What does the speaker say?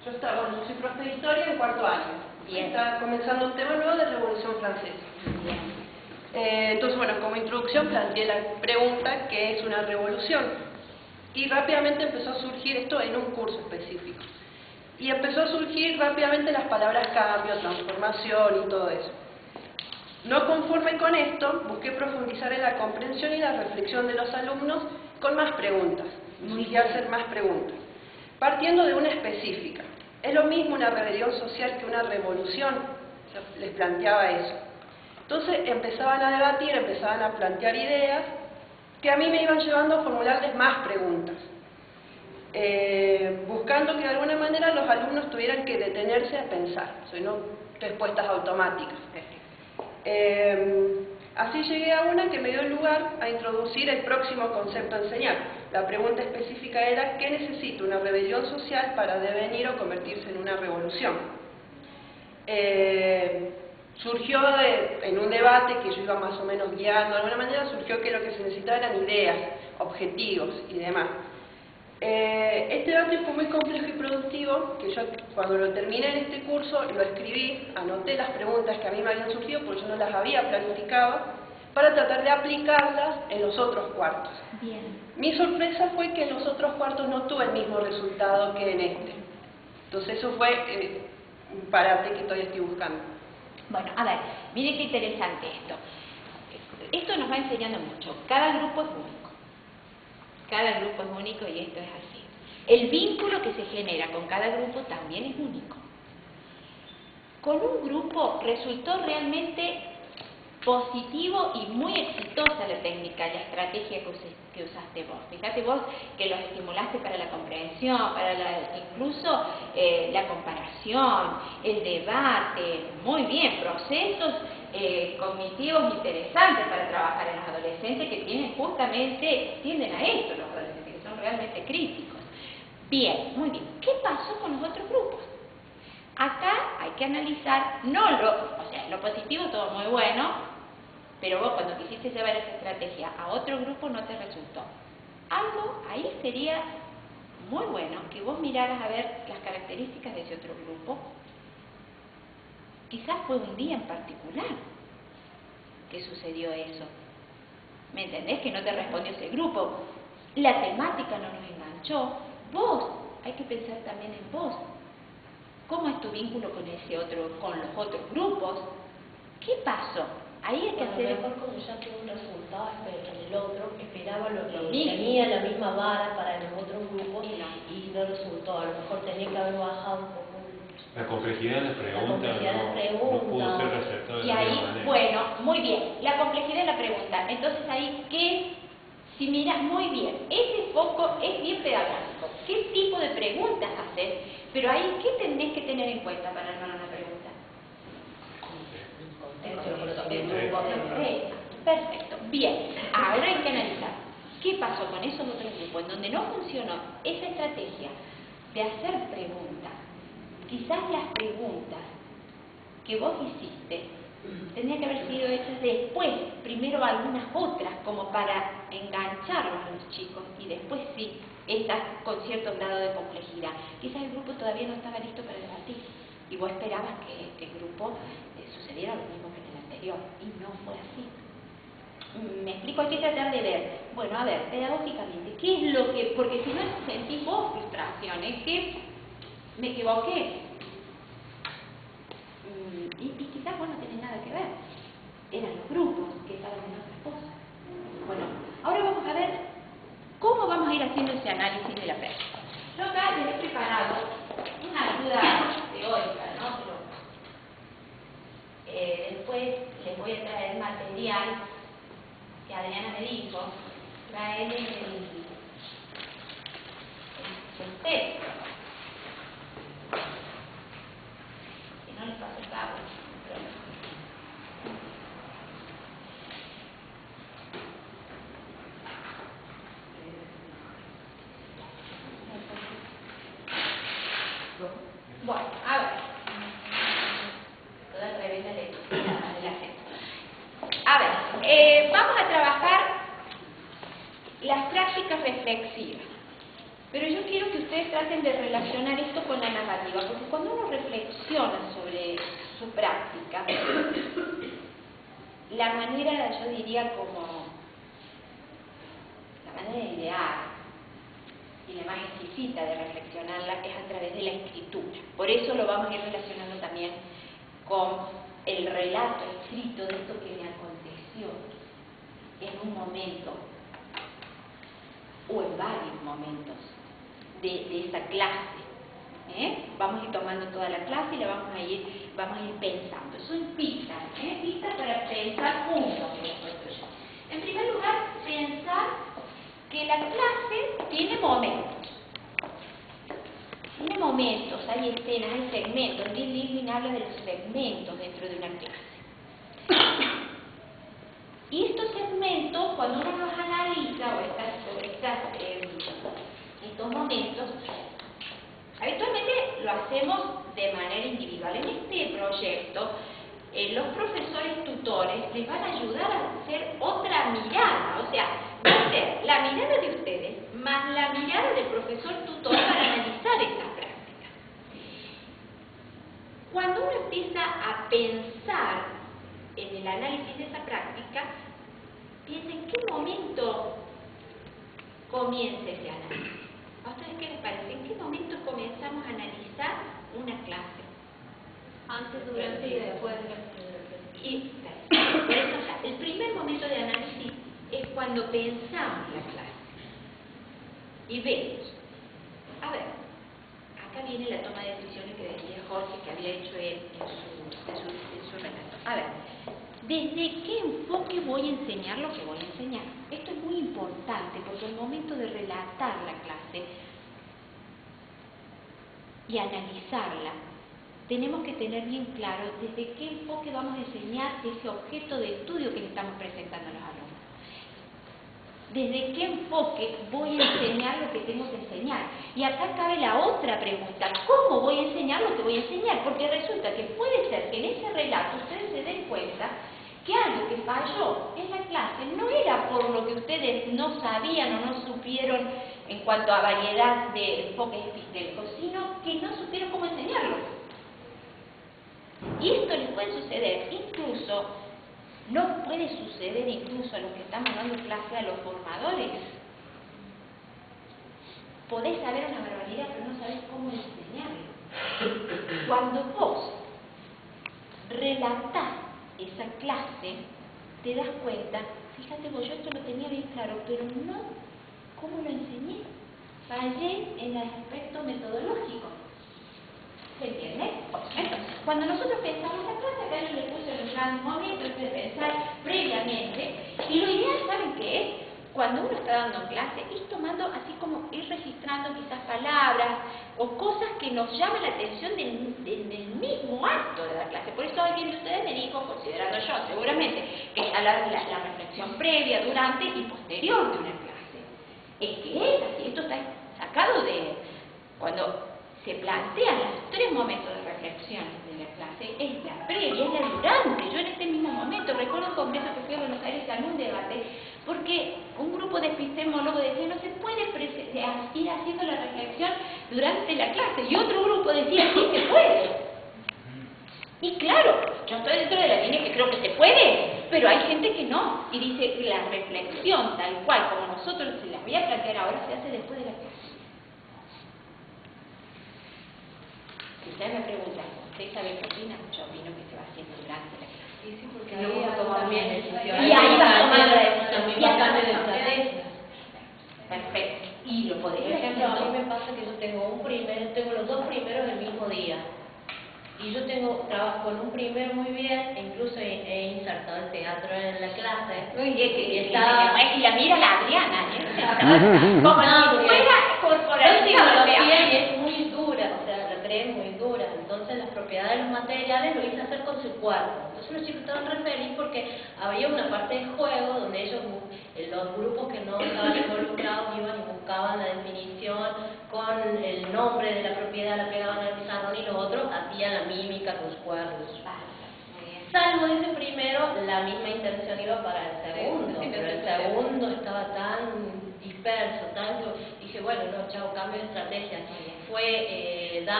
Yo soy profe de historia en cuarto año. Bien. Está comenzando un tema nuevo de Revolución Francesa. Bien. Entonces, bueno, como introducción planteé la pregunta, ¿qué es una revolución? Y rápidamente empezó a surgir esto en un curso específico. Y empezó a surgir rápidamente las palabras cambio, transformación y todo eso. No conforme con esto, busqué profundizar en la comprensión y la reflexión de los alumnos con más preguntas. Y hacer más preguntas. Partiendo de una específica. ¿Es lo mismo una rebelión social que una revolución? Yo les planteaba eso. Entonces empezaban a debatir, empezaban a plantear ideas que a mí me iban llevando a formularles más preguntas. Buscando que de alguna manera los alumnos tuvieran que detenerse a pensar, no respuestas automáticas. Así llegué a una que me dio lugar a introducir el próximo concepto a enseñar. La pregunta específica era: ¿qué necesita una rebelión social para devenir o convertirse en una revolución? Surgió en un debate que yo iba más o menos guiando, de alguna manera surgió que lo que se necesitaba eran ideas, objetivos y demás. Este debate fue muy complejo y productivo, que yo cuando lo terminé en este curso lo escribí, anoté las preguntas que a mí me habían surgido porque yo no las había planificado, para tratar de aplicarlas en los otros cuartos. Bien. Mi sorpresa fue que en los otros cuartos no tuve el mismo resultado que en este. Entonces eso fue un parate que todavía estoy buscando. Bueno, a ver, miren qué interesante esto. Esto nos va enseñando mucho. Cada grupo es único. Cada grupo es único y esto es así. El vínculo que se genera con cada grupo también es único. Con un grupo resultó realmente positivo y muy exitosa la técnica, la estrategia que usaste vos. Fíjate vos que los estimulaste para la comprensión, para incluso la comparación, el debate, muy bien, procesos cognitivos interesantes para trabajar en los adolescentes que tienden a esto, los adolescentes que son realmente críticos. Bien, muy bien. ¿Qué pasó con los otros grupos? Acá hay que analizar, lo positivo todo muy bueno, pero vos cuando quisiste llevar esa estrategia a otro grupo no te resultó. Algo ahí sería muy bueno que vos miraras a ver las características de ese otro grupo. Quizás fue un día en particular que sucedió eso. ¿Me entendés? Que no te respondió ese grupo. La temática no nos enganchó. Vos, hay que pensar también en vos. ¿Cómo es tu vínculo con los otros grupos? ¿Qué pasó? Ahí hay que hacer... A lo mejor como ya tuvo un resultado en el otro, esperaba lo mismo. Tenía la misma vara para los otros grupos y no resultó. A lo mejor tenía que haber bajado un poco. La complejidad de las preguntas no pudo ser receptor de la misma manera. Bueno, muy bien. La complejidad de la pregunta. Entonces ahí, si miras muy bien, ese foco es bien pedagógico. ¿Qué tipo de preguntas haces? Pero ahí, ¿qué tenés que tener en cuenta para armar una pregunta? Perfecto. Bien. Ahora hay que analizar qué pasó con esos otros grupos en donde no funcionó esa estrategia de hacer preguntas. Quizás las preguntas que vos hiciste tendrían que haber sido hechas después, primero algunas otras, como para engancharlos a los chicos, y después sí, estas con cierto grado de complejidad. Quizás el grupo todavía no estaba listo para debatir, y vos esperabas que el grupo sucediera lo mismo que en el anterior, y no fue así. Me explico, hay que tratar de ver, bueno, a ver, pedagógicamente, ¿qué es lo que...? Porque si no sentís vos frustraciones, que me equivoqué. Y quizás vos no tenés nada que ver. Eran los grupos que estaban en otras cosas. Bueno, ahora vamos a ver cómo vamos a ir haciendo ese análisis de la práctica. Yo acá les he preparado una ayuda teórica, ¿no? Pero después les voy a traer material que Adriana me dijo, traer el texto. Si no les paso el cable. Bueno, a ver. Toda tremenda lectura de la gente. A ver, vamos a trabajar las prácticas reflexivas. Pero yo quiero que ustedes traten de relacionar esto con la narrativa. formativa, porque cuando uno reflexiona sobre su práctica, la manera, yo diría como, la manera ideal y la más exquisita de reflexionarla es a través de la escritura. Por eso lo vamos a ir relacionando también con el relato escrito de esto que me aconteció en un momento o en varios momentos de esa clase. Vamos a ir tomando toda la clase y la vamos a ir pensando. Eso en pistas, pistas para pensar juntos. En primer lugar, pensar que la clase tiene momentos. Tiene momentos, hay escenas, hay segmentos. Bill Living habla de los segmentos dentro de una clase. Y estos segmentos, cuando uno los analiza, o estos momentos, habitualmente lo hacemos de manera individual. En este proyecto, los profesores tutores les van a ayudar a hacer otra mirada, o sea, va a ser la mirada de ustedes más la mirada del profesor tutor para analizar esa práctica. Cuando uno empieza a pensar en el análisis de esa práctica, piensa en qué momento comienza ese análisis. ¿A ustedes qué les parece? ¿En qué momento comenzamos a analizar una clase? Antes, durante y después. Y por eso, el primer momento de análisis es cuando pensamos la clase y vemos. A ver, acá viene la toma de decisiones que decía Jorge que había hecho él en su relato. A ver, ¿desde qué enfoque voy a enseñar lo que voy a enseñar? Esto es muy importante porque al momento de relatar la clase y analizarla, tenemos que tener bien claro desde qué enfoque vamos a enseñar ese objeto de estudio que le estamos presentando a los alumnos. ¿Desde qué enfoque voy a enseñar lo que tengo que enseñar? Y acá cabe la otra pregunta, ¿cómo voy a enseñar lo que voy a enseñar? Porque resulta que puede ser que en ese relato ustedes se den cuenta que algo que falló en la clase no era por lo que ustedes no sabían o no supieron en cuanto a variedad de enfoques epistémicos, sino que no supieron cómo enseñarlo. Y esto les puede suceder, incluso, no puede suceder incluso a los que estamos dando clase, a los formadores. Podés saber una barbaridad, pero no sabés cómo enseñarlo. Cuando vos relatás esa clase, te das cuenta, fíjate vos, yo esto lo tenía bien claro, pero no cómo lo enseñé. Fallé en el aspecto metodológico. ¿Se entiende? Entonces, cuando nosotros pensamos la clase, acá yo le puse en un gran momento de pensar previamente, y lo ideal, ¿saben qué es? Cuando uno está dando clase, ir tomando, así como ir registrando quizás palabras o cosas que nos llaman la atención del mismo acto de la clase. Por eso alguien de ustedes me dijo, considerando yo seguramente, que la reflexión previa, durante y posterior de una clase. Es que es así, esto está sacado de cuando se plantean los tres momentos de reflexión de la clase, es la previa, es la durante. Yo en este mismo momento recuerdo un congreso que fui a Buenos Aires y un debate, porque un grupo de epistemólogos decía no se puede ir haciendo la reflexión durante la clase, y otro grupo decía sí se puede. Y claro, yo estoy dentro de la línea que creo que se puede, pero hay gente que no, y dice que la reflexión tal cual como nosotros se la voy a plantear ahora se hace después de la clase. Si ustedes me preguntan, ¿ustedes saben qué opinan? Yo opino que se va haciendo durante la clase. Sí, sí, porque ahí va a tomar bien decisiones. Y ahí va a tomar la decisión. Y a cambio de estrategia. Perfecto. Y lo podés Por ejemplo, a mí me pasa que yo tengo los dos primeros el mismo día. Y yo trabajo con un primero muy bien, e incluso he insertado el teatro en la clase. Muy bien, que está... y la mira la Adriana, como si fuera corporativa. Y es muy dura, o sea, la cree muy dura. Entonces las propiedades de los materiales lo hice hacer con su cuerpo. Entonces los chicos estaban re felices porque había una parte de juego donde ellos, los grupos que no estaban involucrados, iban y buscaban la definición con el nombre de la propiedad, la pegaban al pizarrón, y los otros hacían la mímica con sus cuerpos. Salvo ese primero, la misma intención iba para el segundo, pero el segundo estaba tan disperso, dije, bueno, no, chao, cambio de estrategia. Fue dar